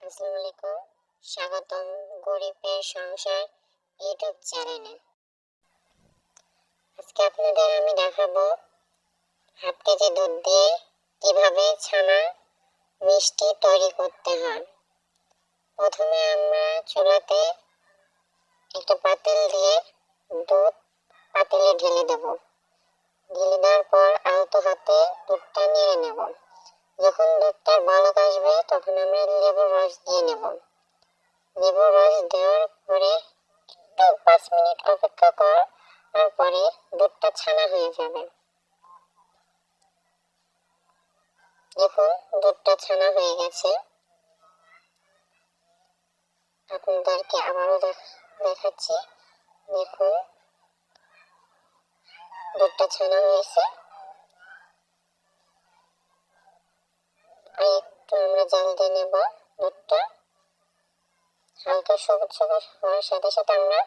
আসসালামু আলাইকুম। স্বাগতম গরিবের সংসার ইউটিউব চ্যানেলে। আজকে আপনাদের আমি দেখাবো হাফ কেজি দুধ দিয়ে কিভাবে ছানা মিষ্টি তৈরি করতে হয়। প্রথমে আমরা চুলাতে একটা পাতিল দিয়ে দুধ পাতিলে ঢেলে দেব। ঢেলে দেওয়ার পর আলতো হাতে দুধটা নেড়ে নেব। যখন দুধটার বলক আসবে তখন আমরা লেবুর রস দিয়ে নেব। লেবুর রস দেওয়ার পরে একটু 5 মিনিট অপেক্ষা করার পরে দুধটা ছানা হয়ে যাবে। দেখুন দুধটা ছানা হয়ে গেছে। আপনাদেরকে আবারও দেখাচ্ছি। দেখুন দুধটা ছানা হয়েছে। আর একটু আমরা জাল দিয়ে নেব দুধটা। হালকা সবুজ সবুজ হওয়ার সাথে সাথে আমরা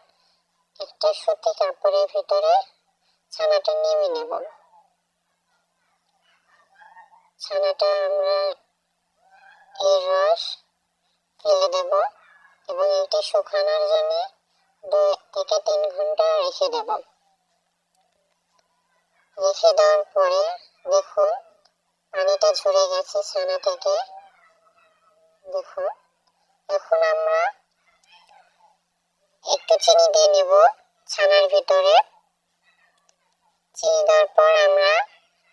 একটা সুতি কাপড়ের ভিতরে ছানাটা নেমে নেব। ছানাটা আমরা এই রস ফেলে দেব এবং এটি শুকানোর জন্য 2 থেকে 3 ঘন্টা রেখে দেব। রেখে দেওয়ার পরে দেখুন পানিটা ঝরে গেছে ছানা থেকে। দেখুন এখন আমরা একটু চিনি দিয়ে নেব ছানার ভিতরে। চিনি দেওয়ার পর আমরা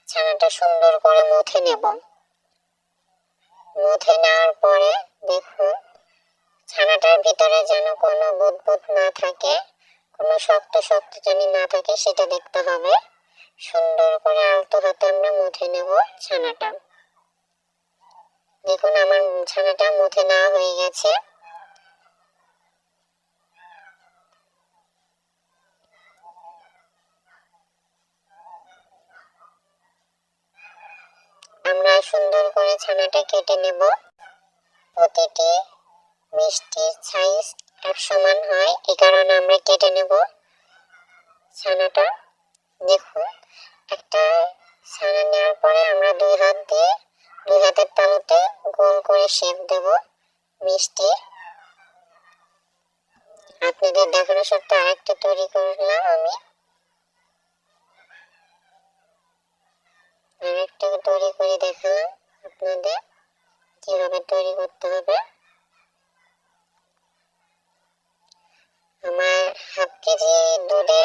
ছানাটা সুন্দর করে মুথে নেব। মুথে নেওয়ার পরে দেখুন ছানাটার ভিতরে যেন কোনো বুদবুদ না থাকে, কোনো শক্ত শক্ত যেন না থাকে সেটা দেখতে হবে। সুন্দর করে আলতো হাতে আমরা মুথে নেব ছানাটা। দেখুন আমার ছানাটা মুথে নেওয়া হয়ে গেছে। আমরা সুন্দর করে ছানাটা কেটে নেব। প্রতিটি মিষ্টির সাইজ এক সমান হয়, এই কারণে আমরা কেটে নেব ছানাটা। দেখুন একটা ছানা নেওয়ার পরে আমরা 2 হাত দিয়ে 2 হাতের তালুতে গোল করে শেপ দেব মিষ্টি। আপনাদের দেখানোর সাথে আরেকটা তৈরি করলাম আমি। আরেকটা তৈরি করে দেখালাম আপনাদের কিভাবে তৈরি করতে হবে। আমার হাফ কেজি দুধে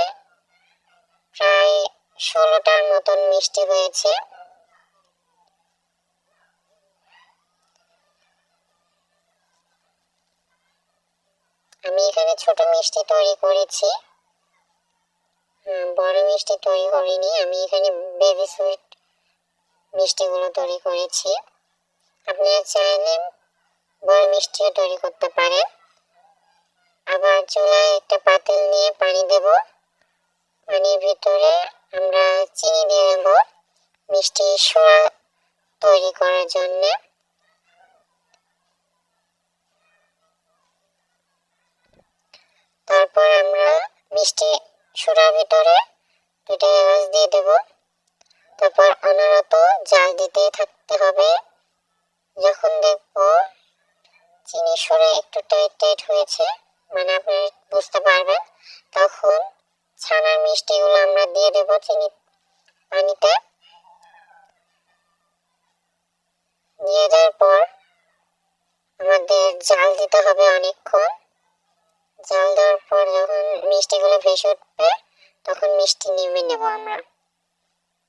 প্রায় 16টার মতন মিষ্টি হয়েছে। আমি এখানে ছোট মিষ্টি তৈরি করেছি, বড় মিষ্টি তৈরি করিনি। আমি এখানে বেবি সুইট মিষ্টিগুলো তৈরি করেছি। আপনারা চাইলে বড় মিষ্টিও তৈরি করতে পারেন। আবার চুলায় একটা পাতিল নিয়ে পানি দেব। পানির ভিতরে আমরা চিনি দিয়ে দেব মিষ্টি সোড়া তৈরি করার জন্য। তারপর আমরা মিষ্টি সোড়ার ভিতরে 2টা এলাচ দিয়ে দেব। তারপর অনবরত জাল দিতেই থাকতে হবে। যখন দেখব চিনি সরে একটু টাইট টাইট হয়েছে, মানে আপনি বুঝতে পারবেন, তখন ছানার মিষ্টিগুলো আমরা দিয়ে দেব চিনি পানিতে। দিয়ে দেওয়ার পর আমাদের জাল দিতে হবে অনেকক্ষণ। জাল দেওয়ার পর যখন মিষ্টিগুলো ভেসে উঠবে তখন মিষ্টি নেমে নেব আমরা।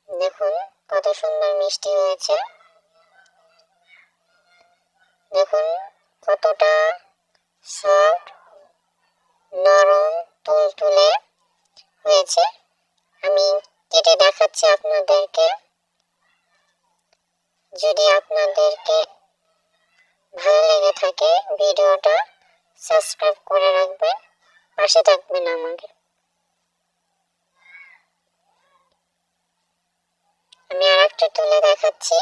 দেখুন কত সুন্দর মিষ্টি হয়েছে। দেখুন কতটা সফট, নরম, তুলতুলে হয়েছে। আমি কেটে দেখাচ্ছি আপনাদেরকে। যদি আপনাদেরকে ভালো লেগে থাকে ভিডিওটা সাবস্ক্রাইব করে রাখবেন, পাশে থাকবেন আমাকে। আমি আরেকটা তুলে দেখাচ্ছি।